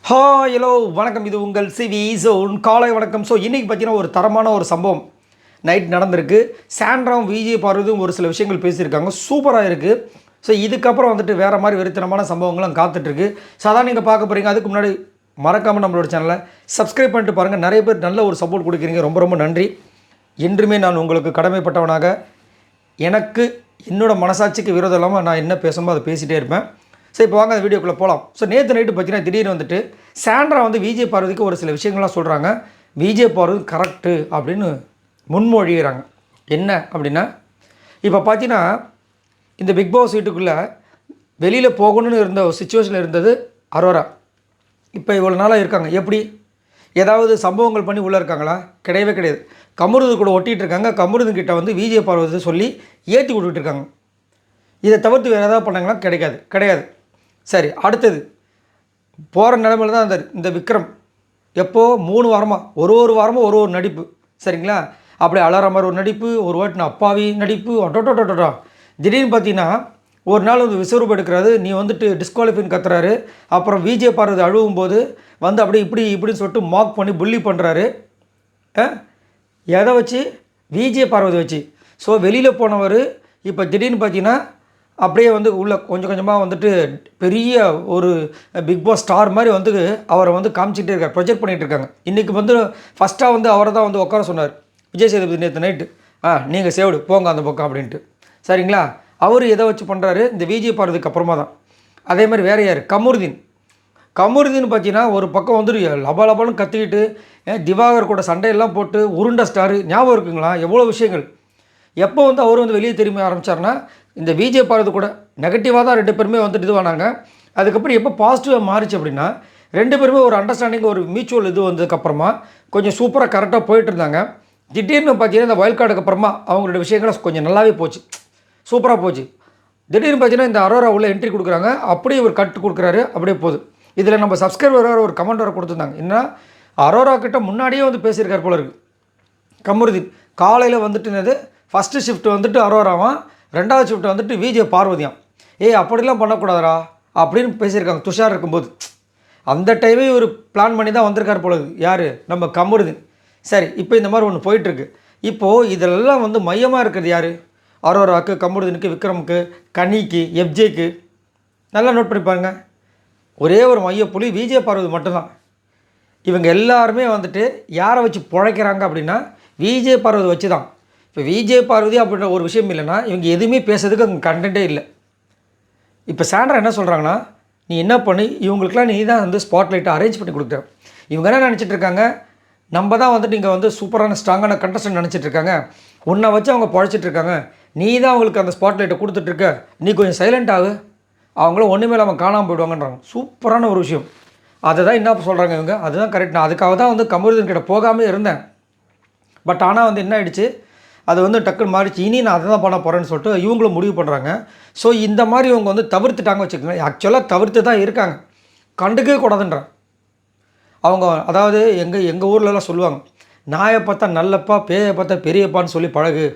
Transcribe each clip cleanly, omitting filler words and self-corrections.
Hello வணக்கம். இது உங்கள் சிவி ஜோன் காலை வணக்கம். ஸோ இன்றைக்கி பார்த்தீங்கன்னா ஒரு தரமான ஒரு சம்பவம் நைட் நடந்திருக்கு. சாண்ட்ராவும் விஜய் பார்வதியும் ஒரு சில விஷயங்கள் பேசியிருக்காங்க, சூப்பராக இருக்குது. ஸோ இதுக்கப்புறம் வந்துட்டு வேறு மாதிரி வெறித்தனமான சம்பவங்களும் காத்துட்ருக்கு. ஸோ அதான் நீங்கள் பார்க்க போகிறீங்க. அதுக்கு முன்னாடி மறக்காமல் நம்மளோட சேனலை சப்ஸ்கிரைப் பண்ணிட்டு பாருங்கள். நிறைய பேர் நல்ல ஒரு சப்போர்ட் கொடுக்குறீங்க, ரொம்ப ரொம்ப நன்றி. என்றுமே நான் உங்களுக்கு கடமைப்பட்டவனாக, எனக்கு என்னோடய மனசாட்சிக்கு விரோதம் இல்லாமல் நான் என்ன பேசணுமோ அதை பேசிகிட்டே இருப்பேன். ஸோ இப்போ வாங்க அந்த வீடியோக்குள்ளே போகலாம். ஸோ நேற்று நைட்டு பார்த்தீங்கன்னா திடீர்னு வந்துட்டு சாண்ட்ரா வந்து விஜய் பார்வதிக்கு ஒரு சில விஷயங்கள்லாம் சொல்கிறாங்க. விஜய் பார்வதி கரெக்டு அப்படின்னு முன்மொழிகிறாங்க. என்ன அப்படின்னா, இப்போ பார்த்தீங்கன்னா இந்த பிக் பாஸ் வீட்டுக்குள்ளே வெளியில் போகணுன்னு இருந்த ஒரு சுச்சுவேஷனில் இருந்தது அரோரா. இப்போ இவ்வளோ நாளாக இருக்காங்க. எப்படி ஏதாவது சம்பவங்கள் பண்ணி உள்ளே இருக்காங்களா? கிடையவே கிடையாது. கமருது கூட ஒட்டிகிட்டு இருக்காங்க. கமருது கிட்ட வந்து விஜய் பார்வதி சொல்லி ஏற்றி விட்டுட்டு இருக்காங்க. இதை தவிர்த்து வேறு ஏதாவது பண்ணாங்களா? கிடையாது. சரி, அடுத்தது போகிற நிலைமையில் தான் இந்த விக்ரம் எப்போது 3 வாரமாக ஒரு வாரமாக ஒரு நடிப்பு, சரிங்களா? அப்படி அலற மாதிரி ஒரு நடிப்பு, ஒரு வாட்டி நான் அப்பாவி நடிப்பு, ஒட்டோட்டோட்டோட்டா. திடீர்னு பார்த்தீங்கன்னா ஒரு நாள் வந்து விஸ்வரூபம் எடுக்கிறாரு, நீ வந்துட்டு டிஸ்குவாலிஃபைன்னு கத்துறாரு. அப்புறம் விஜய் பார்வதி அழுவும் போது வந்து அப்படி இப்படின்னு சொல்லிட்டு மார்க் பண்ணி புள்ளி பண்ணுறாரு. எதை வச்சு? விஜய் பார்வதி வச்சு. ஸோ வெளியில் போனவர் இப்போ திடீர்னு பார்த்தீங்கன்னா அப்படியே வந்து உள்ளே கொஞ்சம் கொஞ்சமாக வந்துட்டு பெரிய ஒரு பிக் பாஸ் ஸ்டார் மாதிரி வந்து அவரை வந்து காமிச்சிட்டே இருக்கார், ப்ரொஜெக்ட் பண்ணிகிட்டு இருக்காங்க. இன்றைக்கி வந்து ஃபஸ்ட்டாக வந்து அவரை தான் வந்து உட்கார சொன்னார் விஜய் சேதுபதி நேற்று நைட்டு. நீங்கள் சேவ்டு போங்க அந்த பக்கம் அப்படின்ட்டு, சரிங்களா? அவர் எதை வச்சு பண்ணுறாரு? இந்த விஜய் பார்வதிக்கு அப்புறமா தான். அதே மாதிரி வேறு யார்? கமருதீன் பார்த்தீங்கன்னா ஒரு பக்கம் வந்து லபாலபான்னு கத்திக்கிட்டு திவாகர் கூட சண்டையெல்லாம் போட்டு உருண்டை ஸ்டாரு. ஞாபகம் இருக்குங்களா எவ்வளோ விஷயங்கள்? எப்போ வந்து அவர் வந்து வெளியே திரும்ப ஆரம்பித்தார்னா, இந்த விஜய் பார்வதி கூட நெகட்டிவாக தான் 2 பேருமே வந்துட்டு இதுவானாங்க. அதுக்கப்புறம் எப்போ பாசிட்டிவாக மாறிச்சு அப்படின்னா, 2 பேருமே ஒரு அண்டர்ஸ்டாண்டிங், ஒரு மியூச்சுவல் இது வந்ததுக்கப்புறமா கொஞ்சம் சூப்பராக கரெக்டாக போயிட்டு இருந்தாங்க. திடீர்னு பார்த்தீங்கன்னா இந்த வயல் கார்டுக்கு அப்புறமா அவங்களோட விஷயங்கள் கொஞ்சம் நல்லாவே போச்சு, சூப்பராக போச்சு. திடீர்னு பார்த்தீங்கன்னா இந்த அரோரா உள்ள என்ட்ரி கொடுக்குறாங்க, அப்படியே ஒரு கட்டு கொடுக்குறாரு, அப்படியே போகுது. இதில் நம்ம சப்ஸ்கிரைபர் ஒரு கமெண்ட் வர கொடுத்துருந்தாங்க. என்ன, அரோரா கிட்ட முன்னாடியே வந்து பேசியிருக்கார் போல இருக்குது கமருதீன். காலையில் வந்துட்டுனது ஃபஸ்ட்டு ஷிஃப்ட் வந்துட்டு அரோராவான், 2வது ஷிஃப்ட் வந்துட்டு விஜய் பார்வதியாம். அப்படிலாம் பண்ணக்கூடாதா அப்படின்னு பேசியிருக்காங்க துஷார் இருக்கும்போது. அந்த டைமே ஒரு பிளான் பண்ணி தான் வந்திருக்கார் போல. யார்? நம்ம கமருதீன். சரி, இப்போ இந்த மாதிரி ஒன்று போயிட்டுருக்கு. இப்போது இதெல்லாம் வந்து மையமாக இருக்கிறது யார்? அரோராவுக்கு, கமருதீனுக்கு, விக்ரமுக்கு, கனிக்கு, எஃப்ஜேக்கு. நல்லா நோட் பண்ணி பாருங்க. ஒரே ஒரு மையப்புள்ளி விஜய் பார்வதி மட்டும்தான். இவங்க எல்லாருமே வந்துட்டு யாரை வச்சு பிழைக்கிறாங்க அப்படின்னா விஜய் பார்வதி வச்சு தான். இப்போ விஜய் பார்வதி அப்படின்ற ஒரு விஷயம் இல்லைன்னா இவங்க எதுவுமே பேசுறதுக்கு அங்கே கண்டென்ட்டே இல்லை. இப்போ சாண்ட்ரா என்ன சொல்கிறாங்கன்னா, நீ என்ன பண்ணி இவங்களுக்குலாம் நீ தான் வந்து ஸ்பாட்லைட்டை அரேஞ்ச் பண்ணி கொடுக்குற. இவங்க என்ன நினச்சிட்டு இருக்காங்க, நம்ம தான் வந்துட்டு இங்கே வந்து சூப்பரான ஸ்ட்ராங்கான கண்டஸ்டன்ட் நினச்சிட்டு இருக்காங்க. உன்னை வச்சு அவங்க பழைச்சிட்டு இருக்காங்க. நீ தான் அவங்களுக்கு அந்த ஸ்பாட்லைட்டை கொடுத்துட்ருக்க, நீ கொஞ்சம் சைலண்ட் ஆகு, அவங்களும் ஒன்றுமே இல்லாமல் காணாமல் போயிடுவாங்கன்றாங்க. சூப்பரான ஒரு விஷயம். அதை தான் என்ன சொல்கிறாங்க இவங்க. அதுதான் கரெக்ட். நான் அதுக்காக தான் வந்து கமருதீன் கிட்ட போகாமல் இருந்தேன். பட் ஆனால் வந்து என்ன ஆகிடுச்சு, அது வந்து டக்குன்னு மாறிச்சு. இனி நான் அதை தான் பண்ண போகிறேன்னு சொல்லிட்டு இவங்களும் முடிவு பண்ணுறாங்க. ஸோ இந்த மாதிரி இவங்க வந்து தவிர்த்துட்டாங்க வச்சுக்கோங்க. ஆக்சுவலாக தவிர்த்து தான் இருக்காங்க, கண்டுக்கவே கூடாதுன்றாங்க அவங்க. அதாவது எங்கள் ஊர்லலாம் சொல்லுவாங்க, நாயை பார்த்தா நல்லப்பா, பேயை பார்த்தா பெரியப்பான்னு சொல்லி பழகு,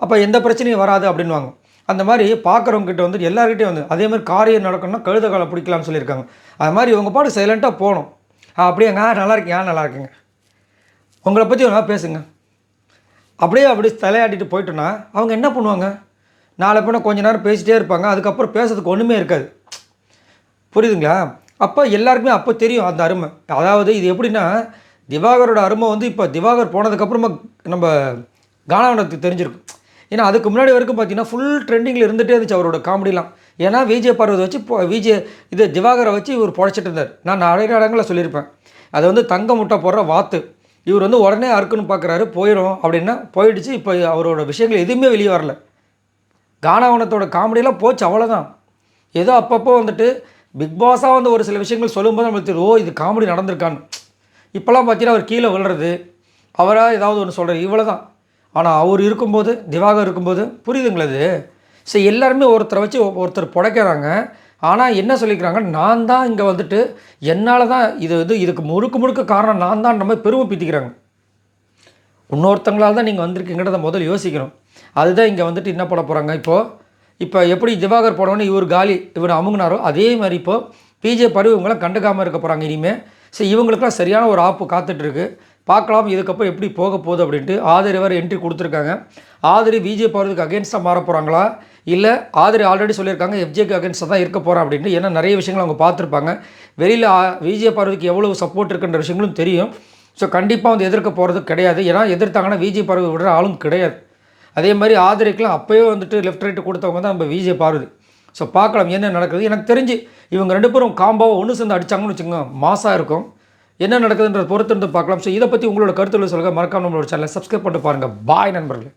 அப்போ எந்த பிரச்சனையும் வராது அப்படின்வாங்க. அந்த மாதிரி பார்க்குறவங்ககிட்ட வந்து எல்லாருக்கிட்டையும் வந்து அதே மாதிரி காரியம் நடக்கணும்னா கழுத காலை பிடிக்கலான்னு சொல்லியிருக்காங்க. அது மாதிரி இவங்க பாட்டு சைலண்ட்டாக போகணும். அப்படியேங்க நல்லா இருக்கீங்க, நல்லா இருக்குங்க, உங்களை பற்றி ஒன்றா பேசுங்க, அப்படியே தலையாட்டிட்டு போயிட்டோன்னா அவங்க என்ன பண்ணுவாங்க? நாளை பின்ன கொஞ்ச நேரம் பேசிகிட்டே இருப்பாங்க, அதுக்கப்புறம் பேசுறதுக்கு ஒன்றுமே இருக்காது. புரியுதுங்களா? அப்போ எல்லாருக்குமே அப்போ தெரியும் அந்த அருமை. அதாவது இது எப்படின்னா, திவாகரோட அருமை வந்து இப்போ திவாகர் போனதுக்கப்புறமா நம்ம கானாவனத்துக்கு தெரிஞ்சிருக்கும். ஏன்னா அதுக்கு முன்னாடி வரைக்கும் பார்த்தீங்கன்னா ஃபுல் ட்ரெண்டிங்கில் இருந்துகிட்டே இருந்துச்சு அவரோட காமெடிலாம். ஏன்னா விஜய் பார்வதி வச்சு திவாகரை வச்சு இவர் பொழைச்சிட்டு இருந்தார். நான் நிறைய இடங்களில் சொல்லியிருப்பேன். அது வந்து தங்க முட்டை போடுற வாத்து. இவர் வந்து உடனே அறுக்குன்னு பார்க்குறாரு, போயிடும் அப்படின்னா போயிடுச்சு. இப்போ அவரோட விஷயங்கள் எதுவுமே வெளியே வரல. கானாவனத்தோட காமெடியெல்லாம் போச்சு, அவ்வளோதான். ஏதோ அப்பப்போ வந்துட்டு பிக் பாஸாக வந்து ஒரு சில விஷயங்கள் சொல்லும்போது நம்மளுக்கு தெரியும், இது காமெடி நடந்திருக்கான்னு. இப்போல்லாம் பார்த்தீங்கன்னா அவர் கீழே விழுறது, அவராக ஏதாவது ஒன்று சொல்கிறார், இவ்வளோ தான். ஆனால் அவர் இருக்கும்போது, திவாகர் இருக்கும்போது, புரியுதுங்களா இது? ஸோ எல்லாருமே ஒருத்தரை வச்சு ஒருத்தர் புடைக்கிறாங்க. ஆனால் என்ன சொல்லிக்கிறாங்க, நான் தான் இங்கே வந்துட்டு என்னால் தான் இதுக்கு முழுக்க காரணம் நான் தான் நம்ம பெருமை பீத்திக்கிறாங்க. இன்னொருத்தங்களால் தான் நீங்கள் வந்திருக்கீங்கிறத முதல்ல யோசிக்கணும். அதுதான் இங்கே வந்துட்டு என்ன பண்ண போகிறாங்க. இப்போ எப்படி திவாகர் போனவொடனே இவர் காலி, இவர் அமுங்கினாரோ அதே மாதிரி இப்போது விஜய் பருவ இவங்களாம் கண்டுக்காமல் இருக்க போகிறாங்க இனிமேல். ஸோ இவங்களுக்குலாம் சரியான ஒரு ஆப்பு காத்துட்ருக்கு. பார்க்கலாம் இதுக்கப்புறம் எப்படி போக போகுது அப்படின்ட்டு. ஆதிரி வேறு என்ட்ரி கொடுத்துருக்காங்க. ஆதிரி விஜய் பருவத்துக்கு அகேன்ஸ்டாக மாற போகிறாங்களா, இல்லை ஆதிரி ஆல்ரெடி சொல்லியிருக்காங்க எஃப்ஜேக்கு அகேன்ஸ்டாக தான் இருக்க போகிறேன் அப்படின்ட்டு. ஏன்னா நிறைய விஷயங்கள் அவங்க பார்த்துருப்பாங்க. வெளியில் விஜய் பருவத்துக்கு எவ்வளோ சப்போர்ட் இருக்குன்ற விஷயங்களும் தெரியும். ஸோ கண்டிப்பாக வந்து எதிர்க்க போகிறது கிடையாது. ஏன்னா எதிர்த்தாங்கன்னா விஜய் பார்வதி விடுற ஆளும் கிடையாது. அதே மாதிரி ஆதரிக்கலாம் அப்போயே வந்துட்டு லெஃப்ட் ரைட்டு கொடுத்தவங்க தான் நம்ம விஜய் பார்வதி. ஸோ பார்க்கலாம் என்ன நடக்குது. எனக்கு தெரிஞ்சு இவங்க 2 பேரும் காம்பாவை ஒன்று சேர்ந்து அடித்தாங்கன்னு வச்சுக்கோங்க, மாசாக இருக்கும். என்ன நடக்குதுன்ற பொறுத்து இருந்து பார்க்கலாம். ஸோ இதை பற்றி உங்களோட கருத்துக்களை சொல்லுங்கள். மறக்காம நம்மளோட சேனலை சப்ஸ்கிரைப் பண்ணிட்டு பாருங்கள். பாய் நண்பர்களே.